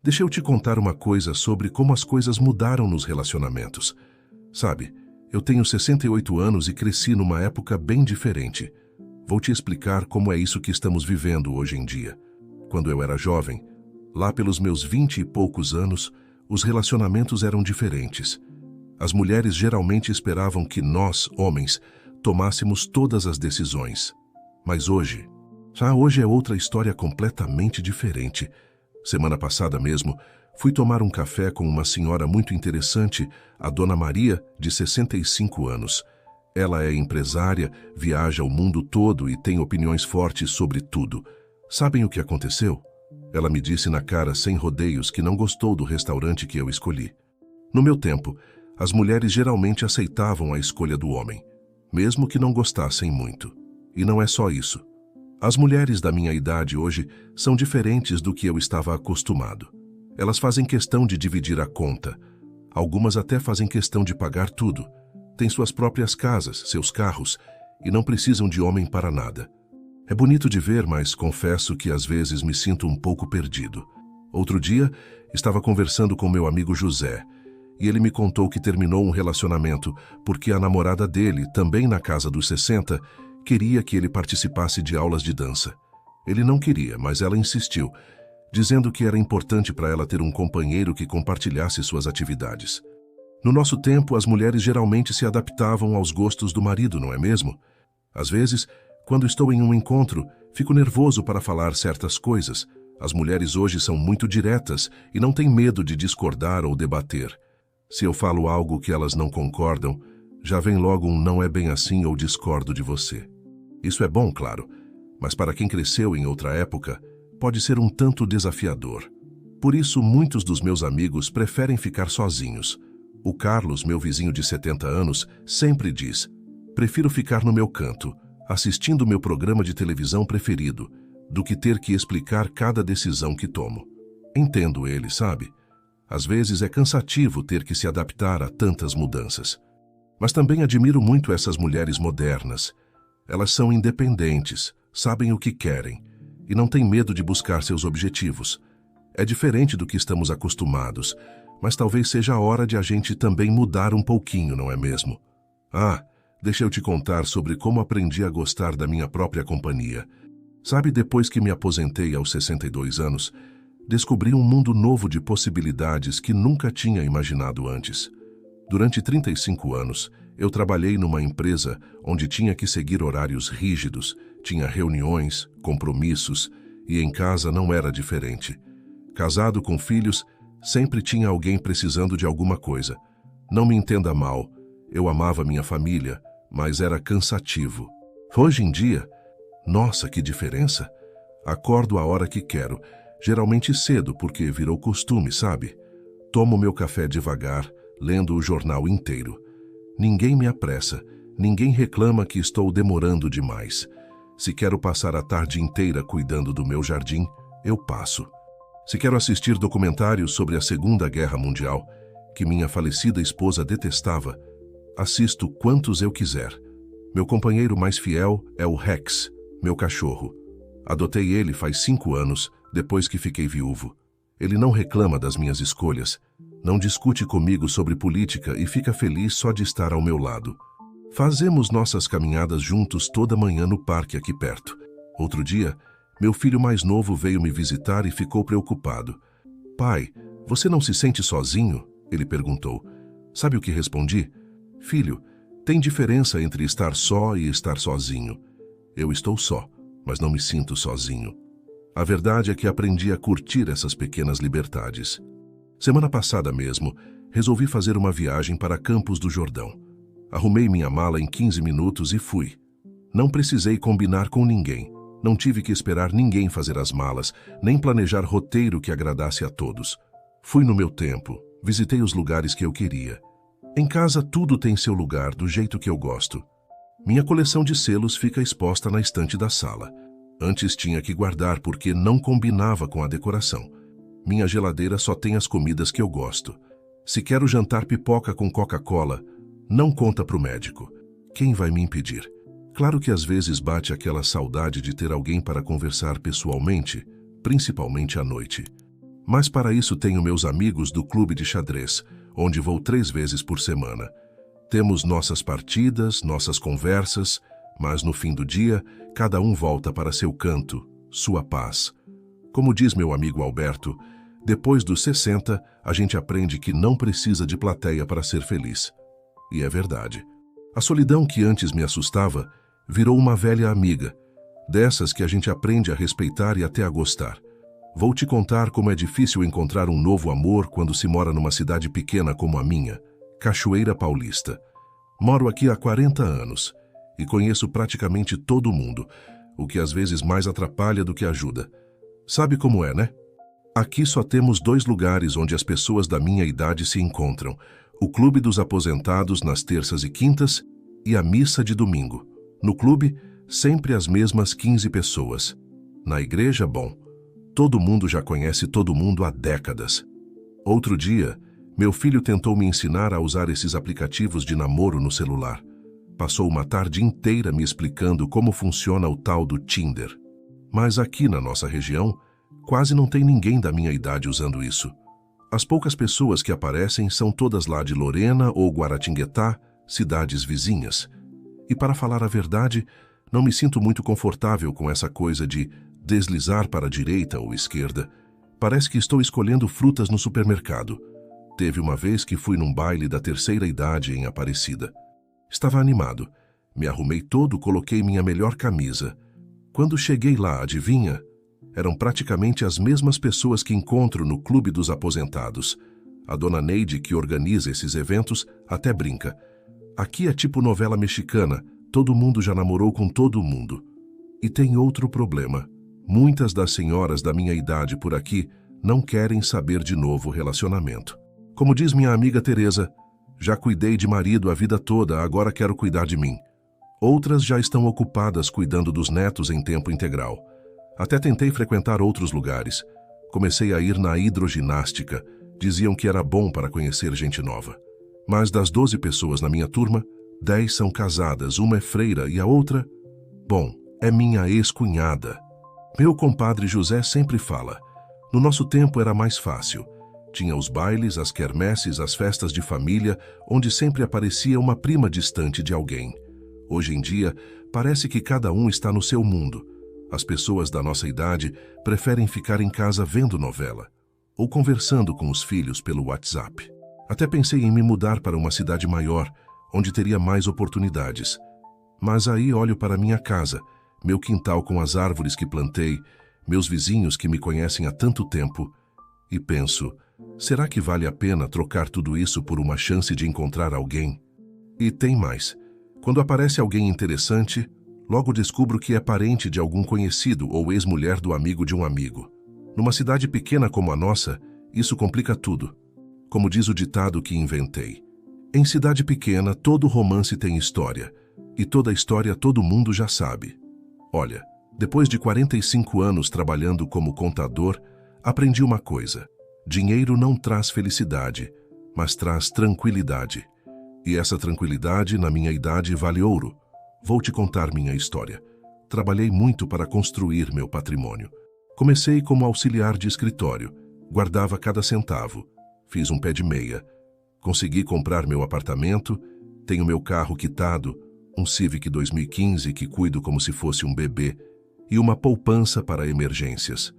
Deixa eu te contar uma coisa sobre como as coisas mudaram nos relacionamentos. Sabe, eu tenho 68 anos e cresci numa época bem diferente. Vou te explicar como é isso que estamos vivendo hoje em dia. Quando eu era jovem, lá pelos meus 20 e poucos anos, os relacionamentos eram diferentes. As mulheres geralmente esperavam que nós, homens, tomássemos todas as decisões. Mas hoje é outra história completamente diferente. Semana passada mesmo, fui tomar um café com uma senhora muito interessante, a Dona Maria, de 65 anos. Ela é empresária, viaja o mundo todo e tem opiniões fortes sobre tudo. Sabem o que aconteceu? Ela me disse na cara sem rodeios que não gostou do restaurante que eu escolhi. No meu tempo, as mulheres geralmente aceitavam a escolha do homem, mesmo que não gostassem muito. E não é só isso. As mulheres da minha idade hoje são diferentes do que eu estava acostumado. Elas fazem questão de dividir a conta. Algumas até fazem questão de pagar tudo. Têm suas próprias casas, seus carros, e não precisam de homem para nada. É bonito de ver, mas confesso que às vezes me sinto um pouco perdido. Outro dia, estava conversando com meu amigo José, e ele me contou que terminou um relacionamento porque a namorada dele, também na casa dos 60, queria que ele participasse de aulas de dança. Ele não queria, mas ela insistiu, dizendo que era importante para ela ter um companheiro que compartilhasse suas atividades. No nosso tempo, as mulheres geralmente se adaptavam aos gostos do marido, não é mesmo? Às vezes, quando estou em um encontro, fico nervoso para falar certas coisas. As mulheres hoje são muito diretas e não têm medo de discordar ou debater. Se eu falo algo que elas não concordam, já vem logo um não é bem assim ou discordo de você. Isso é bom, claro, mas para quem cresceu em outra época, pode ser um tanto desafiador. Por isso, muitos dos meus amigos preferem ficar sozinhos. O Carlos, meu vizinho de 70 anos, sempre diz: prefiro ficar no meu canto, assistindo meu programa de televisão preferido, do que ter que explicar cada decisão que tomo. Entendo ele, sabe? Às vezes é cansativo ter que se adaptar a tantas mudanças. Mas também admiro muito essas mulheres modernas. Elas são independentes, sabem o que querem e não têm medo de buscar seus objetivos. É diferente do que estamos acostumados, mas talvez seja a hora de a gente também mudar um pouquinho, não é mesmo? Deixa eu te contar sobre como aprendi a gostar da minha própria companhia. Sabe, depois que me aposentei aos 62 anos, descobri um mundo novo de possibilidades que nunca tinha imaginado antes. Durante 35 anos, eu trabalhei numa empresa onde tinha que seguir horários rígidos, tinha reuniões, compromissos, e em casa não era diferente. Casado com filhos, sempre tinha alguém precisando de alguma coisa. Não me entenda mal, eu amava minha família, mas era cansativo. Hoje em dia, nossa, que diferença! Acordo a hora que quero, geralmente cedo porque virou costume, sabe? Tomo meu café devagar, lendo o jornal inteiro. Ninguém me apressa, ninguém reclama que estou demorando demais. Se quero passar a tarde inteira cuidando do meu jardim, eu passo. Se quero assistir documentários sobre a Segunda Guerra Mundial, que minha falecida esposa detestava, assisto quantos eu quiser. Meu companheiro mais fiel é o Rex, meu cachorro. Adotei ele faz 5 anos, depois que fiquei viúvo. Ele não reclama das minhas escolhas, não discute comigo sobre política e fica feliz só de estar ao meu lado. Fazemos nossas caminhadas juntos toda manhã no parque aqui perto. Outro dia, meu filho mais novo veio me visitar e ficou preocupado. Pai, você não se sente sozinho? Ele perguntou. Sabe o que respondi? Filho, tem diferença entre estar só e estar sozinho. Eu estou só, mas não me sinto sozinho. A verdade é que aprendi a curtir essas pequenas liberdades. Semana passada mesmo, resolvi fazer uma viagem para Campos do Jordão. Arrumei minha mala em 15 minutos e fui. Não precisei combinar com ninguém. Não tive que esperar ninguém fazer as malas, nem planejar roteiro que agradasse a todos. Fui no meu tempo, visitei os lugares que eu queria. Em casa tudo tem seu lugar, do jeito que eu gosto. Minha coleção de selos fica exposta na estante da sala. Antes tinha que guardar porque não combinava com a decoração. Minha geladeira só tem as comidas que eu gosto. Se quero jantar pipoca com Coca-Cola, não conta pro médico. Quem vai me impedir? Claro que às vezes bate aquela saudade de ter alguém para conversar pessoalmente, principalmente à noite. Mas para isso tenho meus amigos do clube de xadrez, onde vou 3 vezes por semana. Temos nossas partidas, nossas conversas, mas no fim do dia, cada um volta para seu canto, sua paz. Como diz meu amigo Alberto, depois dos 60, a gente aprende que não precisa de plateia para ser feliz. E é verdade. A solidão que antes me assustava virou uma velha amiga, dessas que a gente aprende a respeitar e até a gostar. Vou te contar como é difícil encontrar um novo amor quando se mora numa cidade pequena como a minha, Cachoeira Paulista. Moro aqui há 40 anos e conheço praticamente todo mundo, o que às vezes mais atrapalha do que ajuda. Sabe como é, né? Aqui só temos 2 lugares onde as pessoas da minha idade se encontram: o Clube dos Aposentados nas terças e quintas e a missa de domingo. No clube, sempre as mesmas 15 pessoas. Na igreja, bom, todo mundo já conhece todo mundo há décadas. Outro dia, meu filho tentou me ensinar a usar esses aplicativos de namoro no celular. Passou uma tarde inteira me explicando como funciona o tal do Tinder. Mas aqui na nossa região, quase não tem ninguém da minha idade usando isso. As poucas pessoas que aparecem são todas lá de Lorena ou Guaratinguetá, cidades vizinhas. E para falar a verdade, não me sinto muito confortável com essa coisa de deslizar para a direita ou esquerda. Parece que estou escolhendo frutas no supermercado. Teve uma vez que fui num baile da terceira idade em Aparecida. Estava animado. Me arrumei todo, coloquei minha melhor camisa. Quando cheguei lá, adivinha? Eram praticamente as mesmas pessoas que encontro no Clube dos Aposentados. A dona Neide, que organiza esses eventos, até brinca. Aqui é tipo novela mexicana, todo mundo já namorou com todo mundo. E tem outro problema. Muitas das senhoras da minha idade por aqui não querem saber de novo relacionamento. Como diz minha amiga Teresa, já cuidei de marido a vida toda, agora quero cuidar de mim. Outras já estão ocupadas cuidando dos netos em tempo integral. Até tentei frequentar outros lugares. Comecei a ir na hidroginástica. Diziam que era bom para conhecer gente nova. Mas das 12 pessoas na minha turma, 10 são casadas, uma é freira e a outra... Bom, é minha ex-cunhada. Meu compadre José sempre fala, no nosso tempo era mais fácil. Tinha os bailes, as quermesses, as festas de família, onde sempre aparecia uma prima distante de alguém. Hoje em dia, parece que cada um está no seu mundo. As pessoas da nossa idade preferem ficar em casa vendo novela ou conversando com os filhos pelo WhatsApp. Até pensei em me mudar para uma cidade maior, onde teria mais oportunidades. Mas aí olho para minha casa, meu quintal com as árvores que plantei, meus vizinhos que me conhecem há tanto tempo, e penso, será que vale a pena trocar tudo isso por uma chance de encontrar alguém? E tem mais. Quando aparece alguém interessante, logo descubro que é parente de algum conhecido ou ex-mulher do amigo de um amigo. Numa cidade pequena como a nossa, isso complica tudo. Como diz o ditado que inventei. Em cidade pequena, todo romance tem história. E toda história todo mundo já sabe. Olha, depois de 45 anos trabalhando como contador, aprendi uma coisa. Dinheiro não traz felicidade, mas traz tranquilidade. E essa tranquilidade, na minha idade, vale ouro. Vou te contar minha história. Trabalhei muito para construir meu patrimônio. Comecei como auxiliar de escritório. Guardava cada centavo. Fiz um pé de meia. Consegui comprar meu apartamento, tenho meu carro quitado, um Civic 2015 que cuido como se fosse um bebê, e uma poupança para emergências.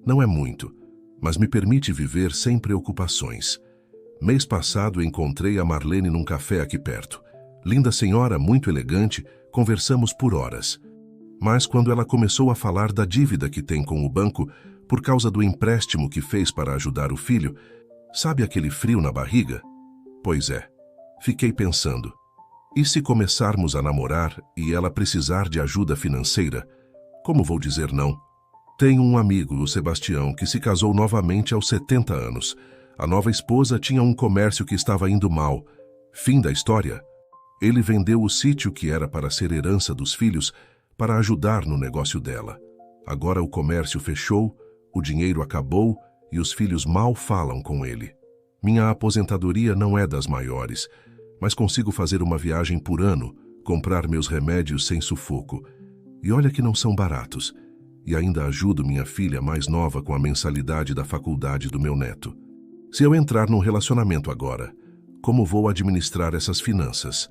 Não é muito, mas me permite viver sem preocupações. Mês passado encontrei a Marlene num café aqui perto. Linda senhora, muito elegante, conversamos por horas. Mas quando ela começou a falar da dívida que tem com o banco por causa do empréstimo que fez para ajudar o filho, sabe aquele frio na barriga? Pois é, fiquei pensando. E se começarmos a namorar e ela precisar de ajuda financeira? Como vou dizer não? Tenho um amigo, o Sebastião, que se casou novamente aos 70 anos. A nova esposa tinha um comércio que estava indo mal. Fim da história. Ele vendeu o sítio que era para ser herança dos filhos para ajudar no negócio dela. Agora o comércio fechou, o dinheiro acabou e os filhos mal falam com ele. Minha aposentadoria não é das maiores, mas consigo fazer uma viagem por ano, comprar meus remédios sem sufoco. E olha que não são baratos. e ainda ajudo minha filha mais nova com a mensalidade da faculdade do meu neto. Se eu entrar num relacionamento agora, como vou administrar essas finanças?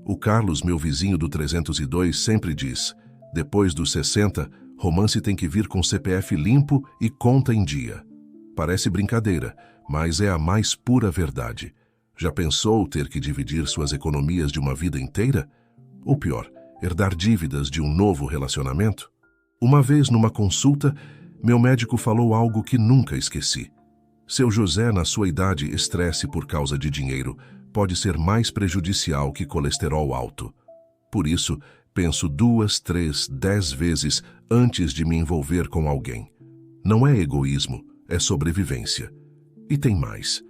O Carlos, meu vizinho do 302, sempre diz: depois dos 60, romance tem que vir com CPF limpo e conta em dia. Parece brincadeira, mas é a mais pura verdade. Já pensou ter que dividir suas economias de uma vida inteira? Ou pior, herdar dívidas de um novo relacionamento? Uma vez, numa consulta, meu médico falou algo que nunca esqueci. Seu José, na sua idade, estresse por causa de dinheiro pode ser mais prejudicial que colesterol alto. Por isso, penso 2, 3, 10 vezes antes de me envolver com alguém. Não é egoísmo, é sobrevivência. E tem mais.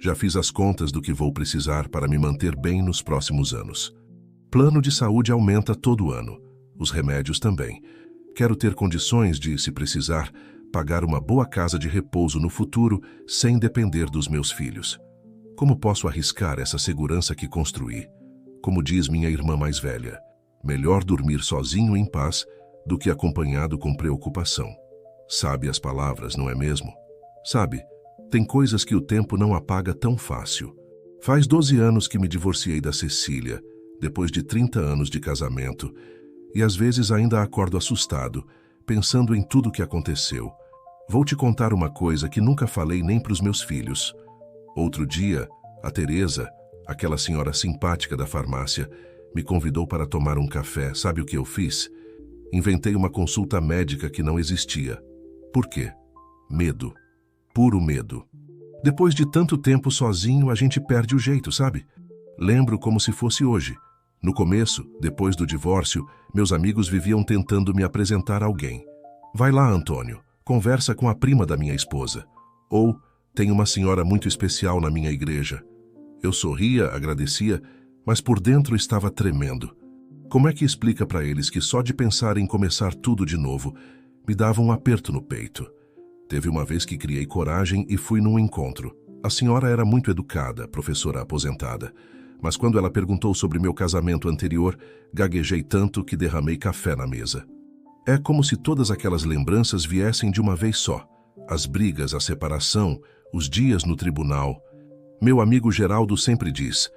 Já fiz as contas do que vou precisar para me manter bem nos próximos anos. Plano de saúde aumenta todo ano. Os remédios também. Quero ter condições de, se precisar, pagar uma boa casa de repouso no futuro sem depender dos meus filhos. Como posso arriscar essa segurança que construí? Como diz minha irmã mais velha, melhor dormir sozinho em paz do que acompanhado com preocupação. Sabe as palavras, não é mesmo? Sabe, tem coisas que o tempo não apaga tão fácil. Faz 12 anos que me divorciei da Cecília, depois de 30 anos de casamento, e às vezes ainda acordo assustado, pensando em tudo que aconteceu. Vou te contar uma coisa que nunca falei nem para os meus filhos. Outro dia, a Teresa, aquela senhora simpática da farmácia, me convidou para tomar um café. Sabe o que eu fiz? Inventei uma consulta médica que não existia. Por quê? Medo. Puro medo. Depois de tanto tempo sozinho, a gente perde o jeito, sabe? Lembro como se fosse hoje. No começo, depois do divórcio, meus amigos viviam tentando me apresentar a alguém. Vai lá, Antônio, conversa com a prima da minha esposa. Ou, tem uma senhora muito especial na minha igreja. Eu sorria, agradecia, mas por dentro estava tremendo. Como é que explica para eles que só de pensar em começar tudo de novo, me dava um aperto no peito? Teve uma vez que criei coragem e fui num encontro. A senhora era muito educada, professora aposentada. Mas quando ela perguntou sobre meu casamento anterior, gaguejei tanto que derramei café na mesa. É como se todas aquelas lembranças viessem de uma vez só. As brigas, a separação, os dias no tribunal. Meu amigo Geraldo sempre diz: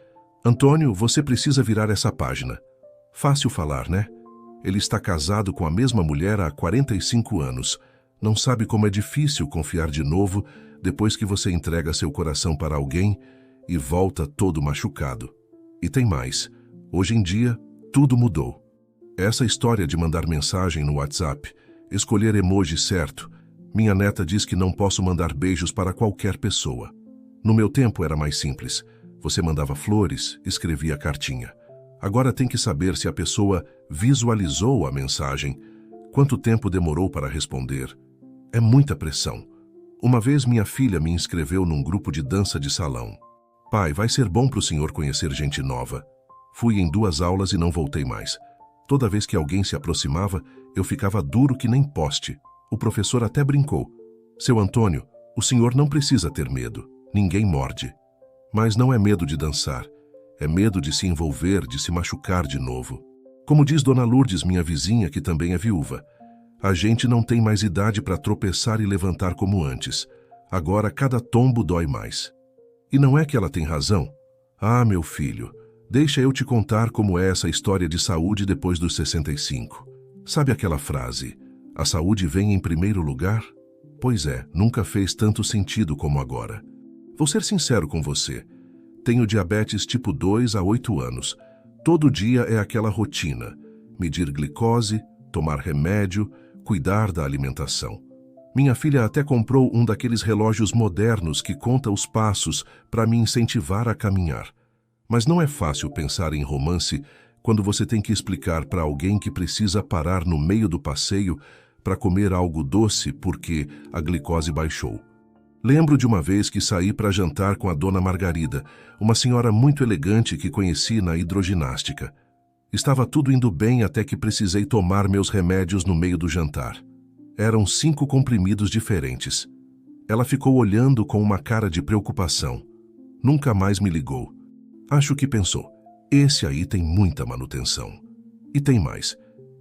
Antônio, você precisa virar essa página. Fácil falar, né? Ele está casado com a mesma mulher há 45 anos. Não sabe como é difícil confiar de novo depois que você entrega seu coração para alguém e volta todo machucado. E tem mais. Hoje em dia, tudo mudou. Essa história de mandar mensagem no WhatsApp, escolher emoji certo. Minha neta diz que não posso mandar beijos para qualquer pessoa. No meu tempo era mais simples. Você mandava flores, escrevia cartinha. Agora tem que saber se a pessoa visualizou a mensagem, quanto tempo demorou para responder. É muita pressão. Uma vez minha filha me inscreveu num grupo de dança de salão. Pai, vai ser bom para o senhor conhecer gente nova. Fui em 2 aulas e não voltei mais. Toda vez que alguém se aproximava, eu ficava duro que nem poste. O professor até brincou. Seu Antônio, o senhor não precisa ter medo. Ninguém morde. Mas não é medo de dançar. É medo de se envolver, de se machucar de novo. Como diz Dona Lourdes, minha vizinha, que também é viúva, a gente não tem mais idade para tropeçar e levantar como antes. Agora cada tombo dói mais. E não é que ela tem razão? Ah, meu filho, deixa eu te contar como é essa história de saúde depois dos 65. Sabe aquela frase, a saúde vem em primeiro lugar? Pois é, nunca fez tanto sentido como agora. Vou ser sincero com você. Tenho diabetes tipo 2 há 8 anos. Todo dia é aquela rotina. Medir glicose, tomar remédio, cuidar da alimentação. Minha filha até comprou um daqueles relógios modernos que conta os passos para me incentivar a caminhar. Mas não é fácil pensar em romance quando você tem que explicar para alguém que precisa parar no meio do passeio para comer algo doce porque a glicose baixou. Lembro de uma vez que saí para jantar com a dona Margarida, uma senhora muito elegante que conheci na hidroginástica. Estava tudo indo bem até que precisei tomar meus remédios no meio do jantar. Eram 5 comprimidos diferentes. Ela ficou olhando com uma cara de preocupação. Nunca mais me ligou. Acho que pensou, esse aí tem muita manutenção. E tem mais.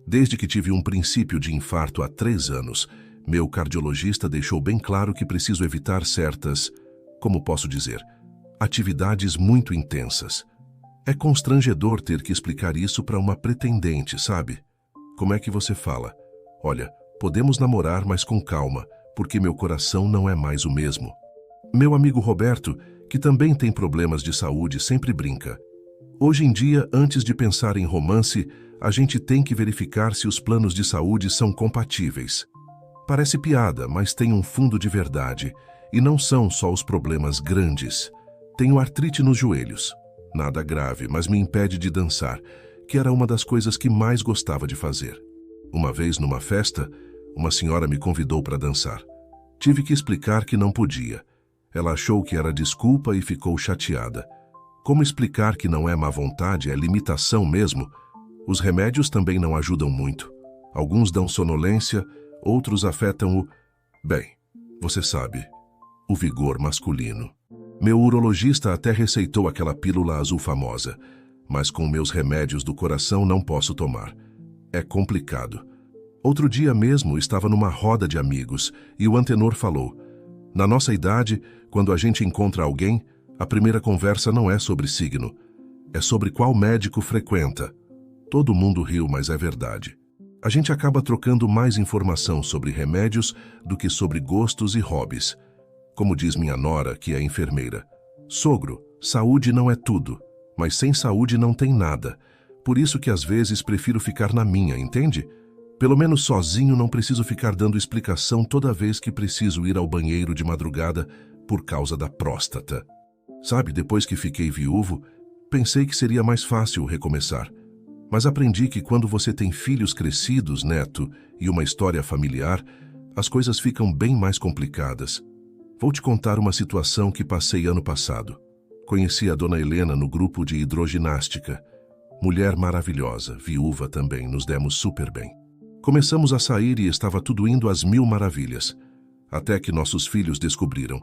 Desde que tive um princípio de infarto há 3 anos, meu cardiologista deixou bem claro que preciso evitar certas, como posso dizer, atividades muito intensas. É constrangedor ter que explicar isso para uma pretendente, sabe? Como é que você fala? Olha, podemos namorar, mas com calma, porque meu coração não é mais o mesmo. Meu amigo Roberto, que também tem problemas de saúde, sempre brinca. Hoje em dia, antes de pensar em romance, a gente tem que verificar se os planos de saúde são compatíveis. Parece piada, mas tem um fundo de verdade. E não são só os problemas grandes. Tenho artrite nos joelhos. Nada grave, mas me impede de dançar, que era uma das coisas que mais gostava de fazer. Uma vez, numa festa, uma senhora me convidou para dançar. Tive que explicar que não podia. Ela achou que era desculpa e ficou chateada. Como explicar que não é má vontade, é limitação mesmo? Os remédios também não ajudam muito. Alguns dão sonolência, outros afetam o... Bem, você sabe, o vigor masculino. Meu urologista até receitou aquela pílula azul famosa, mas com meus remédios do coração não posso tomar. É complicado. Outro dia mesmo estava numa roda de amigos e o antenor falou: na nossa idade, quando a gente encontra alguém, a primeira conversa não é sobre signo, é sobre qual médico frequenta. Todo mundo riu, mas é verdade. A gente acaba trocando mais informação sobre remédios do que sobre gostos e hobbies. Como diz minha nora, que é enfermeira: sogro, saúde não é tudo, mas sem saúde não tem nada. Por isso que às vezes prefiro ficar na minha, entende? Pelo menos sozinho não preciso ficar dando explicação toda vez que preciso ir ao banheiro de madrugada por causa da próstata. Sabe, depois que fiquei viúvo, pensei que seria mais fácil recomeçar. Mas aprendi que quando você tem filhos crescidos, neto, e uma história familiar, as coisas ficam bem mais complicadas. Vou te contar uma situação que passei ano passado. Conheci a dona Helena no grupo de hidroginástica. Mulher maravilhosa, viúva também, nos demos super bem. Começamos a sair e estava tudo indo às mil maravilhas. Até que nossos filhos descobriram.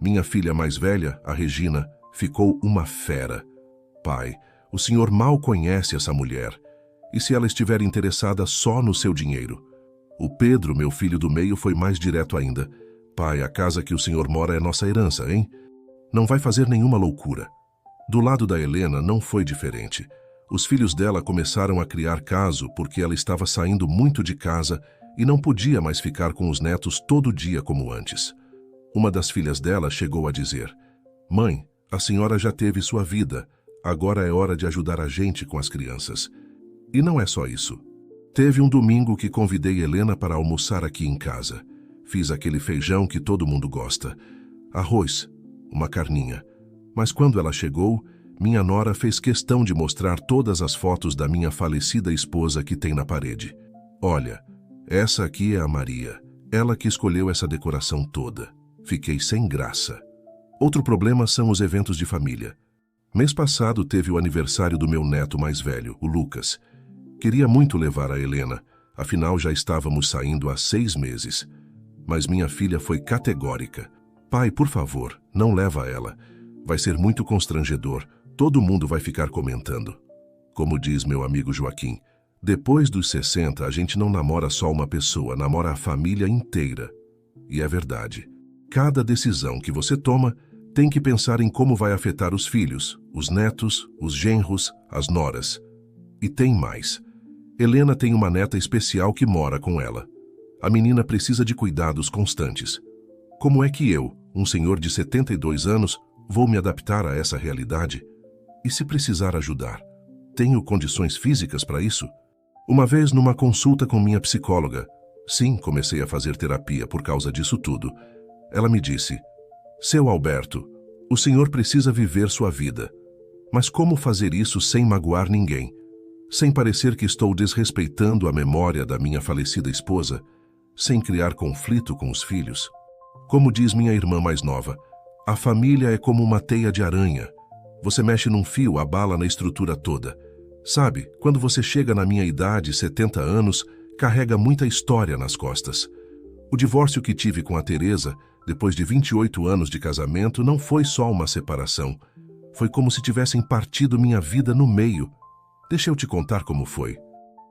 Minha filha mais velha, a Regina, ficou uma fera. Pai, o senhor mal conhece essa mulher. E se ela estiver interessada só no seu dinheiro? O Pedro, meu filho do meio, foi mais direto ainda. Pai, a casa que o senhor mora é nossa herança, hein? Não vai fazer nenhuma loucura. Do lado da Helena não foi diferente. Os filhos dela começaram a criar caso porque ela estava saindo muito de casa e não podia mais ficar com os netos todo dia como antes. Uma das filhas dela chegou a dizer: mãe, a senhora já teve sua vida, agora é hora de ajudar a gente com as crianças. E não é só isso. Teve um domingo que convidei Helena para almoçar aqui em casa. Fiz aquele feijão que todo mundo gosta. Arroz, uma carninha. Mas quando ela chegou, minha nora fez questão de mostrar todas as fotos da minha falecida esposa que tem na parede. Olha, essa aqui é a Maria. Ela que escolheu essa decoração toda. Fiquei sem graça. Outro problema são os eventos de família. Mês passado teve o aniversário do meu neto mais velho, o Lucas. Queria muito levar a Helena, afinal já estávamos saindo há 6 meses. Mas minha filha foi categórica. Pai, por favor, não leva ela. Vai ser muito constrangedor. Todo mundo vai ficar comentando. Como diz meu amigo Joaquim, depois dos 60 a gente não namora só uma pessoa, namora a família inteira. E é verdade. Cada decisão que você toma tem que pensar em como vai afetar os filhos, os netos, os genros, as noras. E tem mais. Helena tem uma neta especial que mora com ela. A menina precisa de cuidados constantes. Como é que eu, um senhor de 72 anos, vou me adaptar a essa realidade? E se precisar ajudar? Tenho condições físicas para isso? Uma vez, numa consulta com minha psicóloga, sim, comecei a fazer terapia por causa disso tudo, ela me disse: seu Alberto, o senhor precisa viver sua vida. Mas como fazer isso sem magoar ninguém? Sem parecer que estou desrespeitando a memória da minha falecida esposa? Sem criar conflito com os filhos? Como diz minha irmã mais nova, a família é como uma teia de aranha. Você mexe num fio, abala na estrutura toda. Sabe, quando você chega na minha idade, 70 anos, carrega muita história nas costas. O divórcio que tive com a Teresa, depois de 28 anos de casamento, não foi só uma separação. Foi como se tivessem partido minha vida no meio. Deixa eu te contar como foi.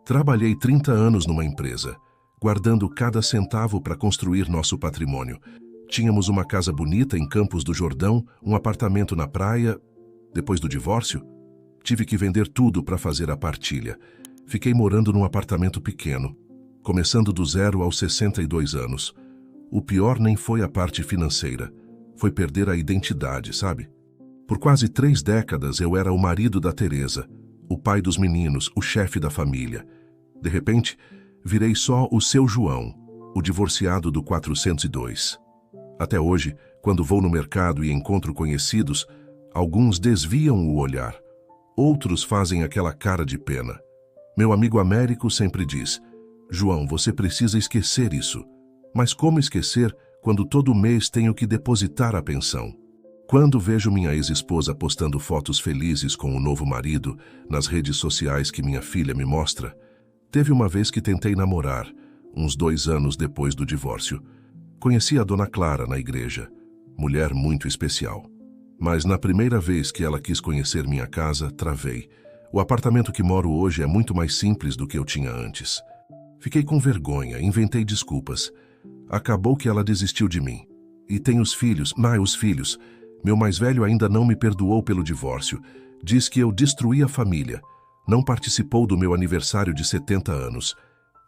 Trabalhei 30 anos numa empresa, guardando cada centavo para construir nosso patrimônio. Tínhamos uma casa bonita em Campos do Jordão, um apartamento na praia. Depois do divórcio, tive que vender tudo para fazer a partilha. Fiquei morando num apartamento pequeno, começando do zero aos 62 anos. O pior nem foi a parte financeira, foi perder a identidade, sabe? Por quase 3 décadas eu era o marido da Teresa, o pai dos meninos, o chefe da família. De repente, virei só o seu João, o divorciado do 402. Até hoje, quando vou no mercado e encontro conhecidos, alguns desviam o olhar, outros fazem aquela cara de pena. Meu amigo Américo sempre diz: João, você precisa esquecer isso. Mas como esquecer quando todo mês tenho que depositar a pensão? Quando vejo minha ex-esposa postando fotos felizes com o novo marido nas redes sociais que minha filha me mostra, teve uma vez que tentei namorar, uns 2 anos depois do divórcio. Conheci a Dona Clara na igreja, mulher muito especial. Mas na primeira vez que ela quis conhecer minha casa, travei. O apartamento que moro hoje é muito mais simples do que eu tinha antes. Fiquei com vergonha, inventei desculpas. Acabou que ela desistiu de mim. E tem os filhos, os filhos. Meu mais velho ainda não me perdoou pelo divórcio. Diz que eu destruí a família. Não participou do meu aniversário de 70 anos.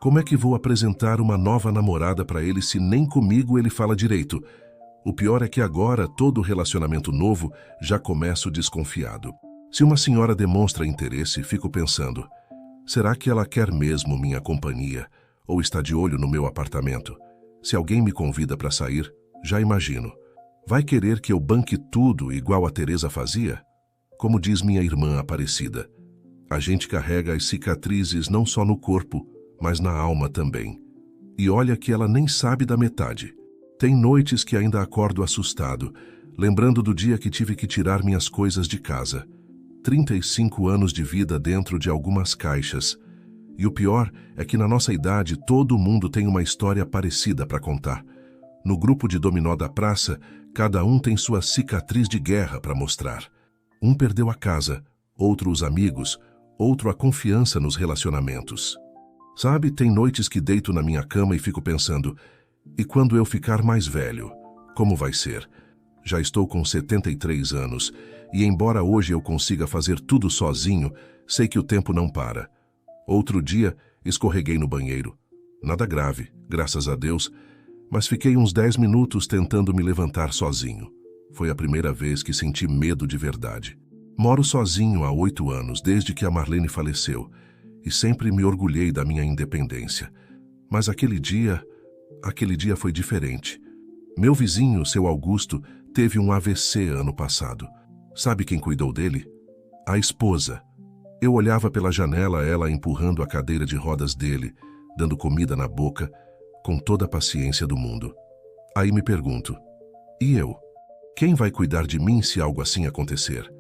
Como é que vou apresentar uma nova namorada para ele se nem comigo ele fala direito? O pior é que agora, todo relacionamento novo, já começo desconfiado. Se uma senhora demonstra interesse, fico pensando: será que ela quer mesmo minha companhia? Ou está de olho no meu apartamento? Se alguém me convida para sair, já imagino. Vai querer que eu banque tudo igual a Teresa fazia? Como diz minha irmã Aparecida, a gente carrega as cicatrizes não só no corpo, mas na alma também. E olha que ela nem sabe da metade. Tem noites que ainda acordo assustado, lembrando do dia que tive que tirar minhas coisas de casa. 35 anos de vida dentro de algumas caixas. E o pior é que na nossa idade todo mundo tem uma história parecida para contar. No grupo de dominó da praça, cada um tem sua cicatriz de guerra para mostrar. Um perdeu a casa, outro os amigos, outro a confiança nos relacionamentos. Sabe, tem noites que deito na minha cama e fico pensando: e quando eu ficar mais velho, como vai ser? Já estou com 73 anos e embora hoje eu consiga fazer tudo sozinho, sei que o tempo não para. Outro dia, escorreguei no banheiro. Nada grave, graças a Deus, mas fiquei uns 10 minutos tentando me levantar sozinho. Foi a primeira vez que senti medo de verdade. Moro sozinho há 8 anos, desde que a Marlene faleceu, e sempre me orgulhei da minha independência. Mas aquele dia foi diferente. Meu vizinho, seu Augusto, teve um AVC ano passado. Sabe quem cuidou dele? A esposa. Eu olhava pela janela, ela empurrando a cadeira de rodas dele, dando comida na boca, com toda a paciência do mundo. Aí me pergunto: e eu? Quem vai cuidar de mim se algo assim acontecer?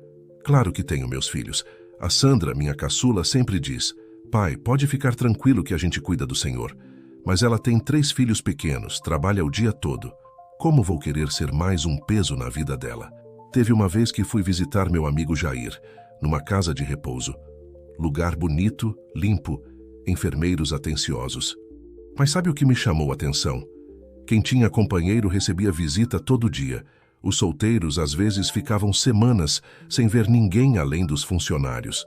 Claro que tenho meus filhos. A Sandra, minha caçula, sempre diz: pai, pode ficar tranquilo que a gente cuida do Senhor. Mas ela tem 3 filhos pequenos, trabalha o dia todo. Como vou querer ser mais um peso na vida dela? Teve uma vez que fui visitar meu amigo Jair, numa casa de repouso. Lugar bonito, limpo, enfermeiros atenciosos. Mas sabe o que me chamou a atenção? Quem tinha companheiro recebia visita todo dia. Os solteiros às vezes ficavam semanas sem ver ninguém além dos funcionários.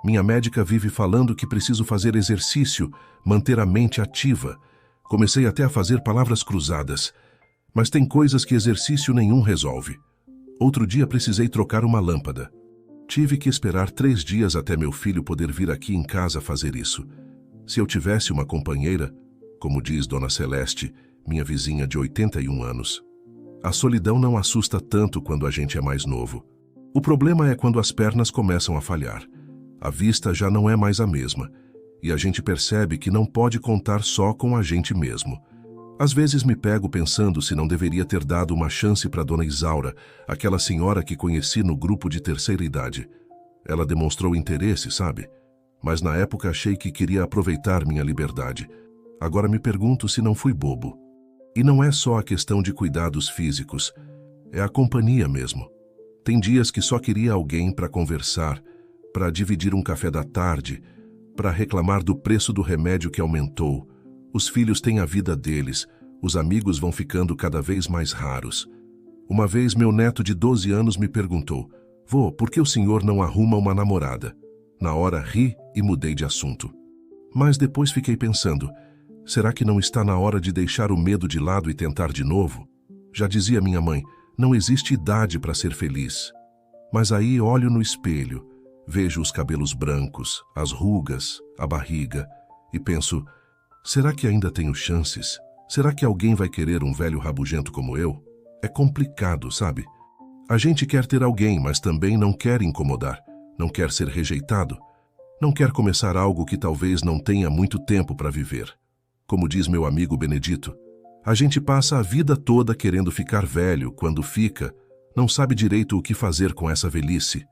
Minha médica vive falando que preciso fazer exercício, manter a mente ativa. Comecei até a fazer palavras cruzadas. Mas tem coisas que exercício nenhum resolve. Outro dia precisei trocar uma lâmpada. Tive que esperar 3 dias até meu filho poder vir aqui em casa fazer isso. Se eu tivesse uma companheira, como diz Dona Celeste, minha vizinha de 81 anos, a solidão não assusta tanto quando a gente é mais novo. O problema é quando as pernas começam a falhar. A vista já não é mais a mesma, e a gente percebe que não pode contar só com a gente mesmo. Às vezes me pego pensando se não deveria ter dado uma chance para Dona Isaura, aquela senhora que conheci no grupo de terceira idade. Ela demonstrou interesse, sabe? Mas na época achei que queria aproveitar minha liberdade. Agora me pergunto se não fui bobo. E não é só a questão de cuidados físicos, é a companhia mesmo. Tem dias que só queria alguém para conversar, para dividir um café da tarde, para reclamar do preço do remédio que aumentou. Os filhos têm a vida deles, os amigos vão ficando cada vez mais raros. Uma vez meu neto de 12 anos me perguntou: "Vô, por que o senhor não arruma uma namorada?" Na hora ri e mudei de assunto. Mas depois fiquei pensando: será que não está na hora de deixar o medo de lado e tentar de novo? Já dizia minha mãe, não existe idade para ser feliz. Mas aí olho no espelho, vejo os cabelos brancos, as rugas, a barriga, e penso: será que ainda tenho chances? Será que alguém vai querer um velho rabugento como eu? É complicado, sabe? A gente quer ter alguém, mas também não quer incomodar, não quer ser rejeitado, não quer começar algo que talvez não tenha muito tempo para viver. Como diz meu amigo Benedito, a gente passa a vida toda querendo ficar velho. Quando fica, não sabe direito o que fazer com essa velhice.